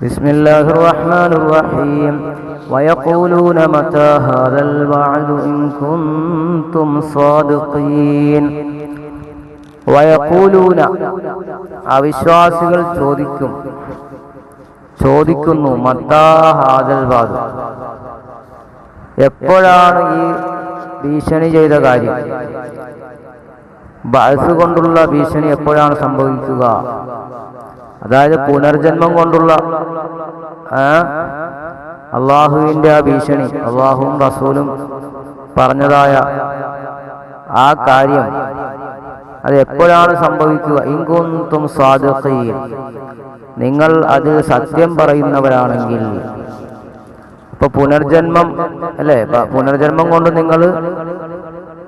بسم الله الرحمن الرحيم ويقولون متى هذا الوعد إن كنتم صادقين ويقولون അവിശ്വാസികൾ ചോദിക്കുന്നു മത്താ ഹാദൽ വഅദ്, എപ്പോഴാണ് ഈ ഭീഷണി ചെയ്ത കാര്യം, ബഅസ് കൊണ്ടുള്ള ഭീഷണി എപ്പോഴാണ് സംഭവിക്കുക? അതായത് പുനർജന്മം കൊണ്ടുള്ള അള്ളാഹുവിൻ്റെ ആ ഭീഷണി, അള്ളാഹുവും റസൂലും പറഞ്ഞതായ ആ കാര്യം അത് എപ്പോഴാണ് സംഭവിക്കുക? ഇൻ കുൻതും സാദിഖീൻ, നിങ്ങൾ അത് സത്യം പറയുന്നവരാണെങ്കിൽ. ഇപ്പൊ പുനർജന്മം അല്ലേ, പുനർജന്മം കൊണ്ട് നിങ്ങൾ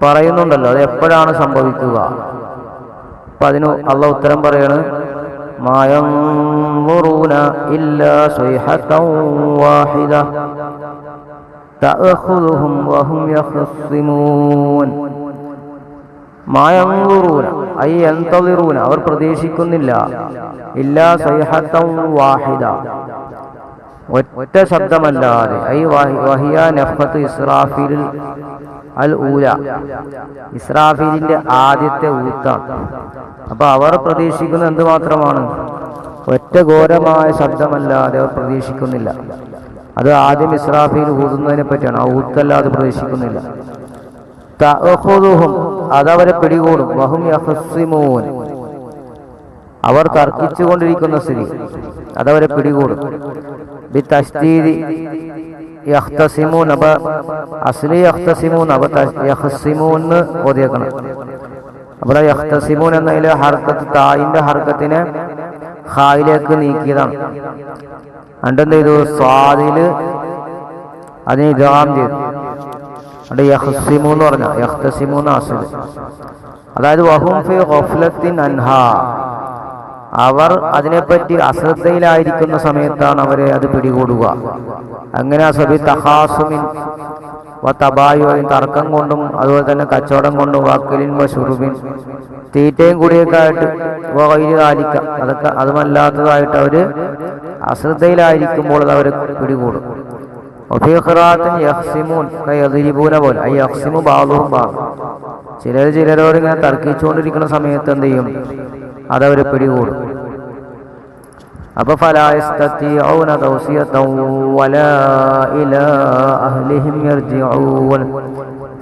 പറയുന്നുണ്ടല്ലോ, അത് എപ്പോഴാണ് സംഭവിക്കുക? അപ്പൊ അതിന് അള്ളാഹു ഉത്തരം പറയാണ്, മാ യൻദുറൂന ഇല്ലാ സ്വൈഹതൻ വാഹിദ തഅഖുദുഹും വഹും യഖ്സിമൂൻ. മാ യൻദുറൂന ഐ യൻതളിറൂന, അവർ പ്രതീക്ഷിക്കുന്നില്ല, ഇല്ലാ സ്വൈഹതൻ വാഹിദ, ഒറ്റ ശബ്ദമല്ലാതെ, ഐ വഹിയ നഫ്ഖത്തു ഇസ്രാഫീൽ അൽ ഊല, ഇസ്രാഫീലിന്റെ ആദ്യത്തെ ഊത്താണ്. അപ്പൊ അവർ പ്രതീക്ഷിക്കുന്നത് എന്ത് മാത്രമാണ്? ഒറ്റ ഘോരമായ ശബ്ദമല്ലാതെ അവർ പ്രതീക്ഷിക്കുന്നില്ല. അത് ആദ്യം ഇസ്രാഫീൽ ഊതുന്നതിനെ പറ്റിയാണ്, ആ ഊത്തല്ലാതെ പ്രതീക്ഷിക്കുന്നില്ല. തഅഖുദുഹും, അതവരെ പിടികൂടും. വഹും യഖ്സിമൂൻ, അവർ തർക്കിച്ചുകൊണ്ടിരിക്കുന്ന സ്ഥിതി, അതവരെ പിടികൂടും. ബിതശ്ദീദി യഖ്തസിമൂൻ, അപ്പൊ അസ്ലി യഖ്തസിമൂൻ, അപ്പൊ യഖ്സിമൂൻ ഓതിയേക്കണം. അപ്പോൾ യഖ്തസിമൂൻ എന്നതിലെ ഹർക്കത്ത്, തായിന്റെ ഹർക്കത്തിനെ ഖായിലേക്ക് നീക്കിയതാണ്. അണ്ടെന്ത് ചെയ്തു? സ്വാദില് അതിന് ഇദ്ഗാം ചെയ്തു. അവിടെ യഖ്സിമൂൻ എന്ന് പറഞ്ഞ യഖ്തസിമൂൻ അസ്ലി. അതായത് വഹും ഫീ ഗഫ്ലത്തിൻ അൻഹാ, അവർ അതിനെപ്പറ്റി അശ്രദ്ധയിലായിരിക്കുന്ന സമയത്താണ് അവരെ അത് പിടികൂടുക. അങ്ങനെ അസബി തഹാസുമിൻ വ തബായുൻ, തർക്കം കൊണ്ടും അതുപോലെ തന്നെ കച്ചവടം കൊണ്ടും, വാക്കലിൻ വ ശുറുബിൻ, തീറ്റയും കൂടിയൊക്കെ ആയിട്ട്, അതൊക്കെ അതുമല്ലാത്തതായിട്ട് അവര് അശ്രദ്ധയിലായിരിക്കുമ്പോൾ അത് അവരെ പിടികൂടും. പോലെ യഖ്സിമു ബഅ്ദുഹും ബഅ്ദ, ചിലരോട് ഇങ്ങനെ തർക്കിച്ചുകൊണ്ടിരിക്കുന്ന സമയത്ത് എന്ത് ചെയ്യും? അതവരെ പിടികൂടും. അപ്പൊ ഫലാ യസ്തതിഊന തൗസിയതൻ വലാ ഇലാ അഹ്ലിഹിം യർജിഊൻ.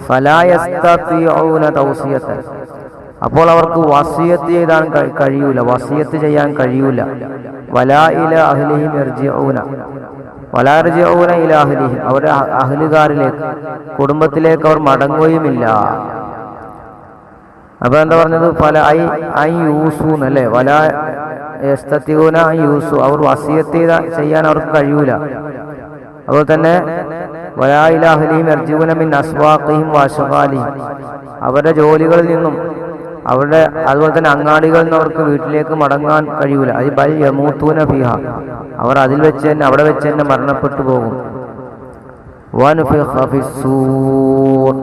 ഫലാ യസ്തതിഊന തൗസിയതൻ, അപ്പോൾ അവർക്ക് വസിയത്ത് ചെയ്യാൻ കഴിയൂല. വലാ ഇലാ അഹ്ലിഹിം യർജിഊന, വലാ യർജിഊന ഇലാ അഹ്ലിഹിം, അവരുടെ അഹ്ലുകാരിലേക്ക്, കുടുംബത്തിലേക്ക് അവർ മടങ്ങുകയുമില്ല. അപ്പൊ എന്താ പറഞ്ഞത്? ഫല ഐ യൂസൂൻ അല്ലേ, വല യസ്തതിഊന ഐ യൂസു, അവർ വസിയത്ത് ചെയ്യാൻ അവർക്ക് കഴിയൂല. അതുപോലെ തന്നെ വലാ ഇലാ അഹ്ലിഹിം യർജിഊന മിൻ അസ്വാഖിഹിം വഅശ്ഗാലിഹിം, അവരുടെ ജോലികളിൽ നിന്നും അവരുടെ അതുപോലെ തന്നെ അങ്ങാടികളിൽ നിന്ന് അവർക്ക് വീട്ടിലേക്ക് മടങ്ങാൻ കഴിയൂല. അത് ബൽ യമൂതൂന ഫീഹ, അവർ അതിൽ വെച്ച് തന്നെ, അവിടെ വെച്ച് തന്നെ മരണപ്പെട്ടു പോകും. വനുഫിഖ ഫിസ്സൂർ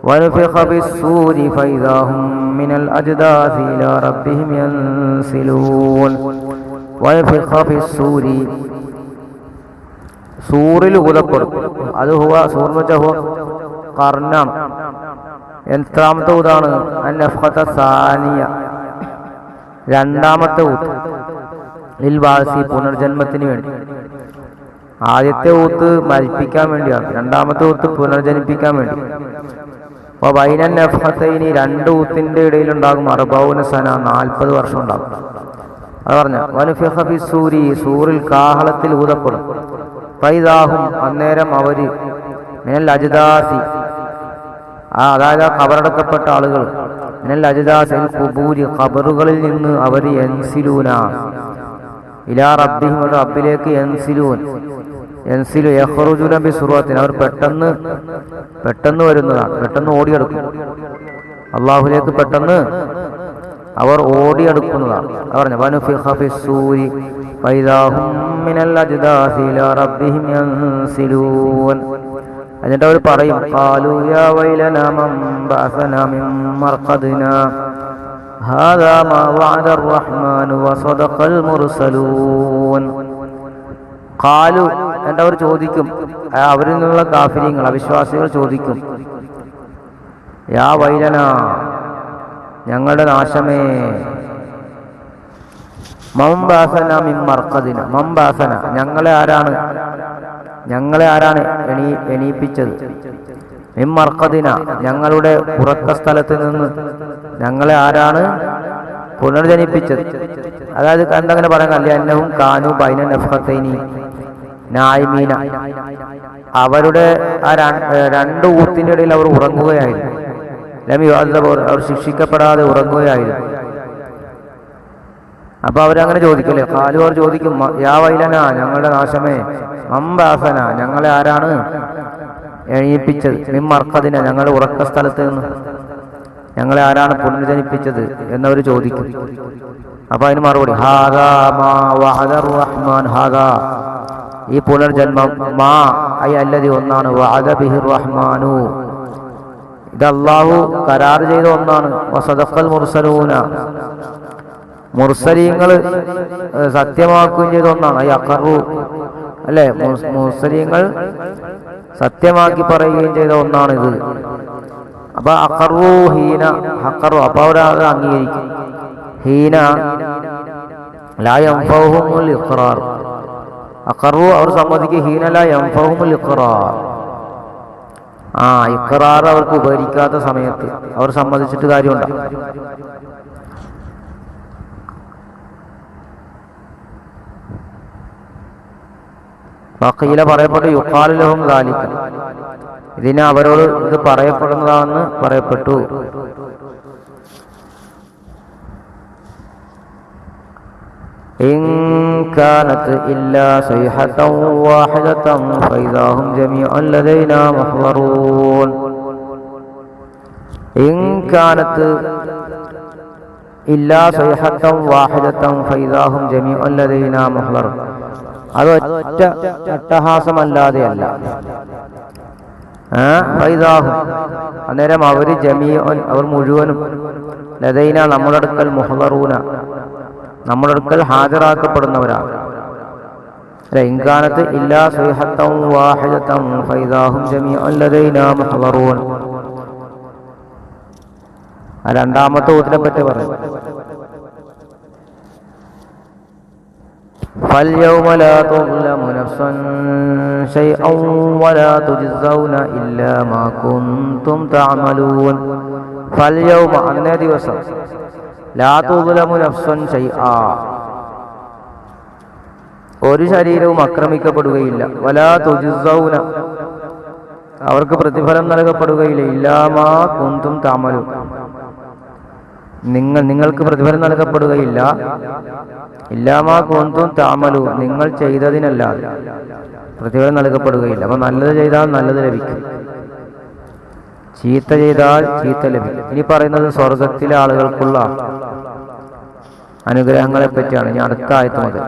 ونفخ بالصور فإذا هم من الأجداث إلى ربهم ينسلون. ونفخ بالصور, സൂറിൽ ഊതപ്പെടും. അത് സൂറിന് വെച്ചാൽ കർണം. എത്രാമത്തെ ഊതാണ്? അന്നഫ്ഖത സാനിയ, രണ്ടാമത്തെ ഊത്ത്. ലിൽ ബാസി, പുനർജന്മത്തിന് വേണ്ടി. ആദ്യത്തെ ഊത്ത് മരിപ്പിക്കാൻ വേണ്ടിയാണ്, രണ്ടാമത്തെ ഊത്ത് പുനർജനിപ്പിക്കാൻ വേണ്ടി. അപ്പൊ ബൈനൻ നഫ്ഖതൈനി, രണ്ട് ഊത്തിന്റെ ഇടയിലുണ്ടാകും 40 സന, 40 വർഷം ഉണ്ടാകും. അത് പറഞ്ഞ വനുഫിഖ ഫിസ്സൂരി, സൂറിൽ കാഹളത്തിൽ ഊതപ്പെടും. ഫൈദാഹും, അന്നേരം അവര് മിനൽ അജ്ദാസി, അതായത് കബറടക്കപ്പെട്ട ആളുകൾ, മിനൽ അജ്ദാസിൽ ഖുബൂരി, ഖബറുകളിൽ നിന്ന് അവർ യൻസിലൂന ഇലാ റബ്ബിഹിം, റബ്ബിലേക്ക് യൻസിലൂൻ, യൻസിലു യഖ്റുജൂന ബിസുറത്തിൻ, അവർ പെട്ടെന്ന് വരുന്നതാണ്, പെട്ടെന്ന് ഓടിയെടുക്കും. അള്ളാഹുലേക്ക് പെട്ടെന്ന് അവർ ഓടിയെടുക്കുന്നതാണ്. പറഞ്ഞ വനുഫിഖ ഫിസ്സൂരി ഫൈദാഹും മിനൽ അജ്ദാസി ഇലാ റബ്ബിഹിം യൻസിലൂൻ. എന്നിട്ട് അവർ പറയും, ഖാലൂ യാ വൈലനാ മൻ ബഅസനാ മിൻ മർഖദിനാ ഹാദാ മാ വഅദ അർ-റഹ്മാനു വസദഖൽ മുർസലൂൻ. ഖാലു, അവർ ചോദിക്കും, അവരിൽ നിന്നുള്ള കാഫിരീങ്ങൾ അവിശ്വാസികൾ ചോദിക്കും, യാ വൈലന, ഞങ്ങളുടെ നാശമേ, മംബാസന മിൻ മർഖദിന, മംബാസന, ഞങ്ങളെ ആരാണ് എണീപ്പിച്ചത്, മിൻ മർഖദിന, ഞങ്ങളുടെ ഉറക്ക സ്ഥലത്ത് നിന്ന് ഞങ്ങളെ ആരാണ് പുനർജനിപ്പിച്ചത്. അതായത് എന്തങ്ങനെ പറയാൻ അല്ല, അന്നഹും കാനു ബൈന നഫ്ഖത്തൈനി നായിമീന, അവരുടെ ആ രണ്ട് ഊത്തിന്റെ ഇടയിൽ അവർ ഉറങ്ങുകയായിരുന്നു. അവർ ശിക്ഷിക്കപ്പെടാതെ ഉറങ്ങുകയായിരുന്നു. അപ്പൊ അവരങ്ങനെ ചോദിക്കല്ലേ, ഖാലു, അവർ ചോദിക്കും, യാ വൈലന, ഞങ്ങളുടെ നാശമേ, മംബാസന, ഞങ്ങളെ ആരാണ് എണീപ്പിച്ചത്, മിൻ മർഖദിന, ഞങ്ങളുടെ ഉറക്ക സ്ഥലത്ത് നിന്ന് ഞങ്ങളെ ആരാണ് പുനർജനിപ്പിച്ചത് എന്നവർ ചോദിക്കും. അപ്പൊ അതിന് മറുപടി, ഹാദാ മാ വഅദ അർ-റഹ്മാൻ, ഹാദാ, ഈ പുനർജന്മം, മാ ഐ അല്ലദി, ഒന്നാണ്, വഅദ ബിഹിർ റഹ്മാനു, ഇത് അല്ലാഹു കരാർ ചെയ്ത ഒന്നാണ്, വസദഖൽ മുർസലൂന, മുർസലീങ്ങൾ സത്യമാക്കുകയും ചെയ്ത ഒന്നാണ്, ഐ അഖറു, അല്ലെ, മുർസലീങ്ങൾ സത്യമാക്കി പറയുകയും ചെയ്ത ഒന്നാണിത്. അപ്പൊ അഖറു ഹീന, അഖറു, അപ്പൊ അവരത് അംഗീകരിക്കും. ഹീന ലാ യൻഫഉഹുൽ ഇഖ്റാർ, അഖറു, അവർ സമ്മതിക്കും, ഹീന ലാ യൻഫഉഹുൽ ഇഖ്റാർ, ഇഖ്റാർ അവർക്ക് ഉപകരിക്കാത്ത സമയത്ത് അവർ സമ്മതിച്ചിട്ട് കാര്യമുണ്ടോ? വഖീല, പറയപ്പെട്ടു, യുഖാലു ലഹും ദാലിക, ഇതിന് അവരോട് ഇത് പറയപ്പെടുന്നതാണെന്ന് പറയപ്പെട്ടു. ഇൻ കാനത് ഇല്ലാ സൈഹതൻ വാഹിദതൻ ഫഇദാ ഹും ജമീഉൻ ലദൈനാ മുഹ്ളറൂൻ. ഇൻ കാനത് ഇല്ലാ സൈഹതൻ വാഹിദതൻ ഫഇദാ ഹും ജമീഉൻ ലദൈനാ മുഹ്ളറൂൻ. അത് ഒറ്റ അട്ടഹാസമല്ലാതെയല്ല. ഫൈദാഹും, അന്നേരം അവര് ജമീഉൻ, അവർ മുഴുവനും, ലദൈന, നമ്മുടെ അടുക്കൽ, മുഹ്ളറൂന, നമ്മുടെ അടുക്കൽ ഹാജരാക്കപ്പെടുന്നവരാണ്. ഇൻകാനത്ത് ഇല്ലാ സൈഹത്തൻ വാഹിദതൻ ഫൈദാഹും ജമീഉൻ ലദൈന മുഹ്ളറൂൻ. രണ്ടാമത്തെ ഊത്തിനെ പറ്റി പറയും, فاليوم لا تظلم نفس شيئا ولا تجزون إلا ما كنتم تعملون. فاليوم, അന്നേ ദിവസം, ലാ തുദ്ലമു നഫ്സുൻ ശൈആ, ഒരു ശരീരവും ആക്രമിക്കപ്പെടുകയില്ല, വലാ തുജ്സൗന, അവർക്ക് പ്രതിഫലം നൽകപ്പെടുകയില്ല, ഇല്ലാ മാ കുന്തും തഅമലൂൻ, നിങ്ങൾക്ക് പ്രതിഫലം നൽകപ്പെടുകയില്ല, ഇല്ലാമാ കുന്തും തഅമലൂൻ, നിങ്ങൾ ചെയ്തതിനല്ലാതെ പ്രതിഫലം നൽകപ്പെടുകയില്ല. അപ്പൊ നല്ലത് ചെയ്താൽ നല്ലത് ലഭിക്കും, ചീത്ത ചെയ്താൽ ചീത്ത ലഭിക്കും. ഇനി പറയുന്നത് സ്വർഗത്തിലെ ആളുകൾക്കുള്ള അനുഗ്രഹങ്ങളെ പറ്റിയാണ്. ഇനി അടുത്ത ആയത്ത് മുതൽ